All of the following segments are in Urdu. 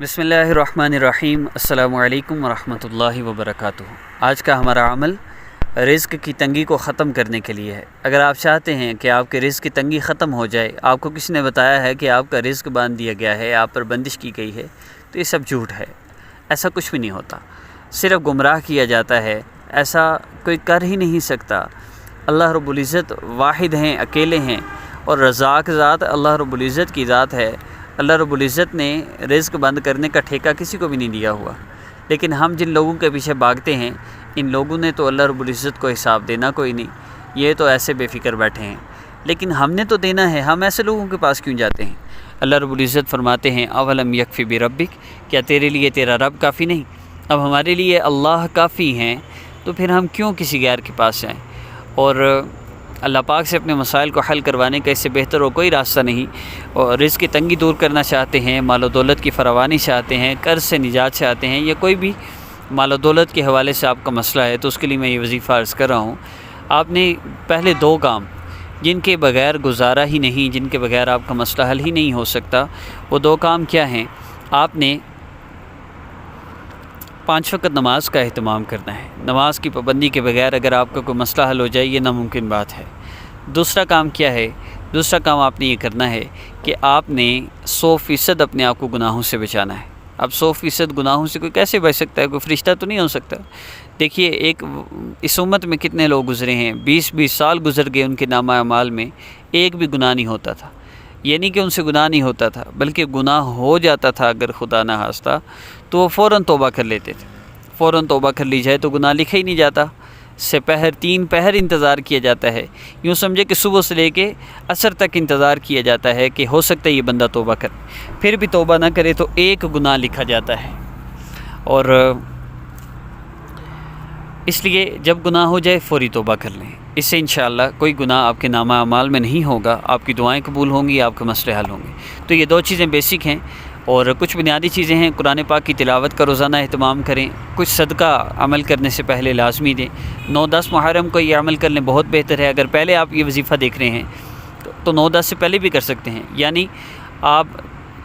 بسم اللہ الرحمن الرحیم۔ السلام علیکم ورحمۃ اللہ وبرکاتہ۔ آج کا ہمارا عمل رزق کی تنگی کو ختم کرنے کے لیے ہے۔ اگر آپ چاہتے ہیں کہ آپ کے رزق کی تنگی ختم ہو جائے، آپ کو کسی نے بتایا ہے کہ آپ کا رزق باندھ دیا گیا ہے، آپ پر بندش کی گئی ہے، تو یہ سب جھوٹ ہے۔ ایسا کچھ بھی نہیں ہوتا، صرف گمراہ کیا جاتا ہے۔ ایسا کوئی کر ہی نہیں سکتا۔ اللہ رب العزت واحد ہیں، اکیلے ہیں، اور رزاق ذات اللہ رب العزت کی ذات ہے۔ اللہ رب العزت نے رزق بند کرنے کا ٹھیکہ کسی کو بھی نہیں دیا ہوا، لیکن ہم جن لوگوں کے پیچھے بھاگتے ہیں، ان لوگوں نے تو اللہ رب العزت کو حساب دینا کوئی نہیں، یہ تو ایسے بے فکر بیٹھے ہیں، لیکن ہم نے تو دینا ہے۔ ہم ایسے لوگوں کے پاس کیوں جاتے ہیں؟ اللہ رب العزت فرماتے ہیں اولم یکفی بربک، کیا تیرے لیے تیرا رب کافی نہیں؟ اب ہمارے لیے اللہ کافی ہیں، تو پھر ہم کیوں کسی غیر کے پاس جائیں؟ اور اللہ پاک سے اپنے مسائل کو حل کروانے کا اس سے بہتر اور کوئی راستہ نہیں۔ اور رزق کی تنگی دور کرنا چاہتے ہیں، مال و دولت کی فراوانی چاہتے ہیں، قرض سے نجات چاہتے ہیں، یا کوئی بھی مال و دولت کے حوالے سے آپ کا مسئلہ ہے، تو اس کے لیے میں یہ وظیفہ عرض کر رہا ہوں۔ آپ نے پہلے دو کام جن کے بغیر گزارا ہی نہیں، جن کے بغیر آپ کا مسئلہ حل ہی نہیں ہو سکتا، وہ دو کام کیا ہیں؟ آپ نے 5 وقت نماز کا اہتمام کرنا ہے۔ نماز کی پابندی کے بغیر اگر آپ کا کوئی مسئلہ حل ہو جائے، یہ ناممکن بات ہے۔ دوسرا کام کیا ہے؟ دوسرا کام آپ نے یہ کرنا ہے کہ آپ نے 100% اپنے آپ کو گناہوں سے بچانا ہے۔ اب 100% گناہوں سے کوئی کیسے بچ سکتا ہے؟ کوئی فرشتہ تو نہیں ہو سکتا۔ دیکھیے، اس امت میں کتنے لوگ گزرے ہیں، 20 سال گزر گئے، ان کے نامہ اعمال میں ایک بھی گناہ نہیں ہوتا تھا۔ یہ نہیں کہ ان سے گناہ نہیں ہوتا تھا، بلکہ گناہ ہو جاتا تھا اگر خدا نہ خواستہ، تو وہ فوراً توبہ کر لیتے تھے۔ فوراً توبہ کر لی جائے تو گناہ لکھا ہی نہیں جاتا۔ سپہر 3 پہر انتظار کیا جاتا ہے، یوں سمجھے کہ صبح سے لے کے عصر تک انتظار کیا جاتا ہے کہ ہو سکتا ہے یہ بندہ توبہ کرے، پھر بھی توبہ نہ کرے تو ایک گناہ لکھا جاتا ہے۔ اور اس لیے جب گناہ ہو جائے فوری توبہ کر لیں، اس سے انشاءاللہ کوئی گناہ آپ کے نامہ اعمال میں نہیں ہوگا، آپ کی دعائیں قبول ہوں گی، آپ کے مسئلے حل ہوں گے۔ تو یہ 2 چیزیں بیسک ہیں، اور کچھ بنیادی چیزیں ہیں۔ قرآن پاک کی تلاوت کا روزانہ اہتمام کریں، کچھ صدقہ عمل کرنے سے پہلے لازمی دیں۔ 9-10 محرم کو یہ عمل کر لیں، بہت بہتر ہے۔ اگر پہلے آپ یہ وظیفہ دیکھ رہے ہیں تو 9-10 سے پہلے بھی کر سکتے ہیں، یعنی آپ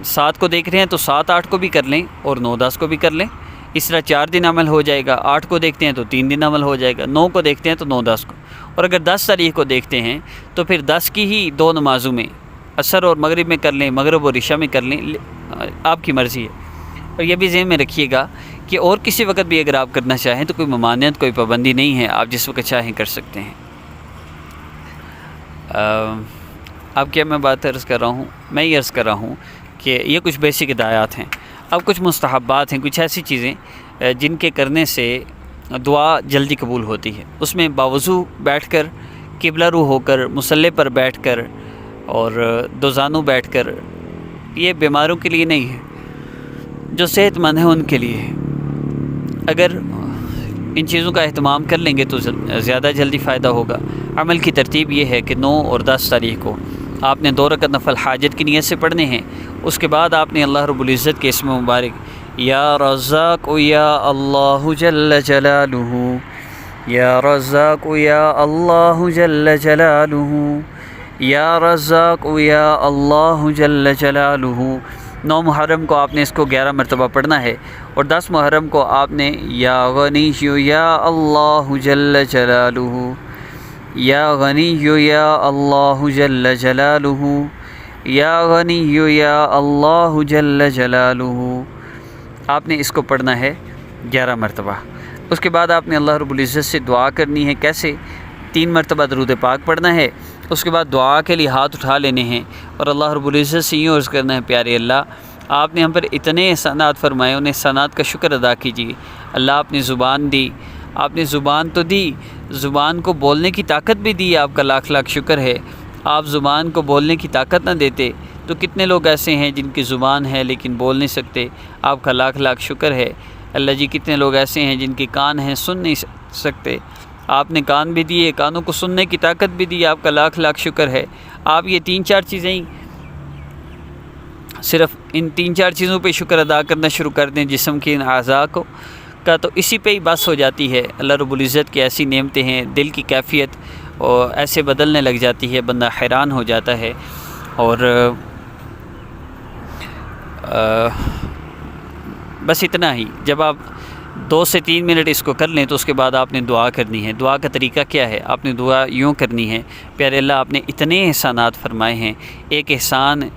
7 کو دیکھ رہے ہیں تو 7-8 کو بھی کر لیں، اور 9-10 کو بھی کر لیں۔ اس طرح 4 دن عمل ہو جائے گا۔ 8 کو دیکھتے ہیں تو 3 دن عمل ہو جائے گا، 9 کو دیکھتے ہیں تو 9-10 کو، اور اگر 10 تاریخ کو دیکھتے ہیں تو پھر 10 کی ہی 2 نمازوں میں، عصر اور مغرب میں کر لیں، مغرب اور عشاء میں کر لیں، آپ کی مرضی ہے۔ اور یہ بھی ذہن میں رکھیے گا کہ اور کسی وقت بھی اگر آپ کرنا چاہیں تو کوئی ممانعت، کوئی پابندی نہیں ہے، آپ جس وقت چاہیں کر سکتے ہیں۔ اب کیا میں بات عرض کر رہا ہوں؟ میں یہ عرض کر رہا ہوں کہ یہ کچھ بیسک ہدایات ہیں۔ اب کچھ مستحبات ہیں، کچھ ایسی چیزیں جن کے کرنے سے دعا جلدی قبول ہوتی ہے۔ اس میں باوضو بیٹھ کر، قبلہ رو ہو کر، مصلی پر بیٹھ کر اور دوزانوں بیٹھ کر، یہ بیماروں کے لیے نہیں ہے، جو صحت مند ہیں ان کے لیے ہے۔ اگر ان چیزوں کا اہتمام کر لیں گے تو زیادہ جلدی فائدہ ہوگا۔ عمل کی ترتیب یہ ہے کہ 9 اور 10 تاریخ کو آپ نے 2 رکعت نفل حاجت کی نیت سے پڑھنے ہیں۔ اس کے بعد آپ نے اللہ رب العزت کے اسم مبارک یا رزاق یا اللہ جل جلالہ، یا رزاق یا اللہ جل جلالہ، یا رزاق یا اللہ جل جلالہ، 9 محرم کو آپ نے اس کو 11 مرتبہ پڑھنا ہے، اور 10 محرم کو آپ نے یا غنی یا اللہ جل جلالہ، یا غنی یا اللہ جل جلالہ، یا غنی یا اللہ جل جلالہ، آپ نے اس کو پڑھنا ہے 11 مرتبہ۔ اس کے بعد آپ نے اللہ رب العزت سے دعا کرنی ہے۔ کیسے؟ 3 مرتبہ درود پاک پڑھنا ہے، اس کے بعد دعا کے لیے ہاتھ اٹھا لینے ہیں، اور اللہ رب العزت سے یوں عرض کرنا ہے، پیارے اللہ، آپ نے ہم پر اتنے احسانات فرمائے، ان احسانات کا شکر ادا کیجیے۔ اللہ، آپ نے زبان دی، آپ نے زبان تو دی، زبان کو بولنے کی طاقت بھی دی، آپ کا لاکھ لاکھ شکر ہے۔ آپ زبان کو بولنے کی طاقت نہ دیتے تو کتنے لوگ ایسے ہیں جن کی زبان ہے لیکن بول نہیں سکتے، آپ کا لاکھ لاکھ شکر ہے۔ اللہ جی، کتنے لوگ ایسے ہیں جن کے کان ہیں، سن نہیں سکتے، آپ نے کان بھی دیے، کانوں کو سننے کی طاقت بھی دی، آپ کا لاکھ لاکھ شکر ہے۔ آپ یہ 3-4 چیزیں ہی، صرف ان 3-4 چیزوں پہ شکر ادا کرنا شروع کر دیں، جسم کے ان اعضاء کو کا، تو اسی پہ ہی بس ہو جاتی ہے۔ اللہ رب العزت کی ایسی نعمتیں ہیں، دل کی کیفیت اور ایسے بدلنے لگ جاتی ہے، بندہ حیران ہو جاتا ہے۔ اور بس اتنا ہی. جب آپ 2 سے 3 منٹ اس کو کر لیں تو اس کے بعد آپ نے دعا کرنی ہے. دعا کا طریقہ کیا ہے؟ آپ نے دعا یوں کرنی ہے، پیارے اللہ آپ نے اتنے احسانات فرمائے ہیں، ایک احسان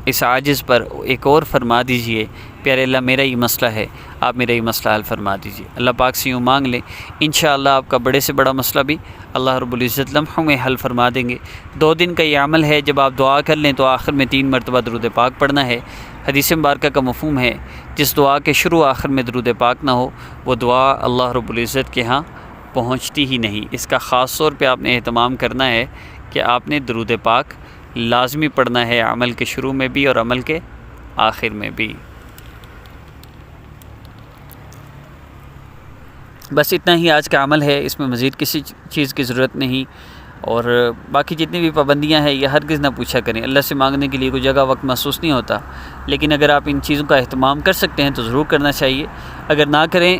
اس عاجز پر ایک اور فرما دیجئے. پیارے اللہ میرا یہ مسئلہ ہے، آپ میرا یہ مسئلہ حل فرما دیجئے. اللہ پاک سے یوں مانگ لیں، انشاءاللہ آپ کا بڑے سے بڑا مسئلہ بھی اللہ رب العزت لمحوں میں حل فرما دیں گے. 2 دن کا یہ عمل ہے. جب آپ دعا کر لیں تو آخر میں 3 مرتبہ درود پاک پڑھنا ہے. حدیث مبارکہ کا مفہوم ہے جس دعا کے شروع آخر میں درود پاک نہ ہو وہ دعا اللہ رب العزت کے ہاں پہنچتی ہی نہیں. اس کا خاص طور پہ آپ نے اہتمام کرنا ہے کہ آپ نے درود پاک لازمی پڑھنا ہے، عمل کے شروع میں بھی اور عمل کے آخر میں بھی. بس اتنا ہی آج کا عمل ہے، اس میں مزید کسی چیز کی ضرورت نہیں. اور باقی جتنی بھی پابندیاں ہیں یہ ہرگز نہ پوچھا کریں. اللہ سے مانگنے کے لیے کوئی جگہ وقت محسوس نہیں ہوتا، لیکن اگر آپ ان چیزوں کا اہتمام کر سکتے ہیں تو ضرور کرنا چاہیے. اگر نہ کریں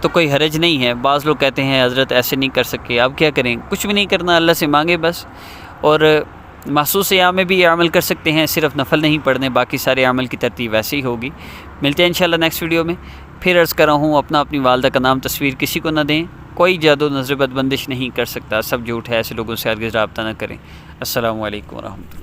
تو کوئی حرج نہیں ہے. بعض لوگ کہتے ہیں حضرت ایسے نہیں کر سکے، آپ کیا کریں؟ کچھ بھی نہیں کرنا، اللہ سے مانگے بس. اور محسوس ایام میں بھی یہ عمل کر سکتے ہیں، صرف نفل نہیں پڑھنے، باقی سارے عمل کی ترتیب ویسے ہی ہوگی. ملتے ہیں انشاءاللہ نیکسٹ ویڈیو میں. پھر عرض کر رہا ہوں اپنی والدہ کا نام تصویر کسی کو نہ دیں. کوئی جادو نظر بد بندش نہیں کر سکتا، سب جھوٹ ہے، ایسے لوگوں سے ہرگز رابطہ نہ کریں. السلام علیکم ورحمۃ اللہ.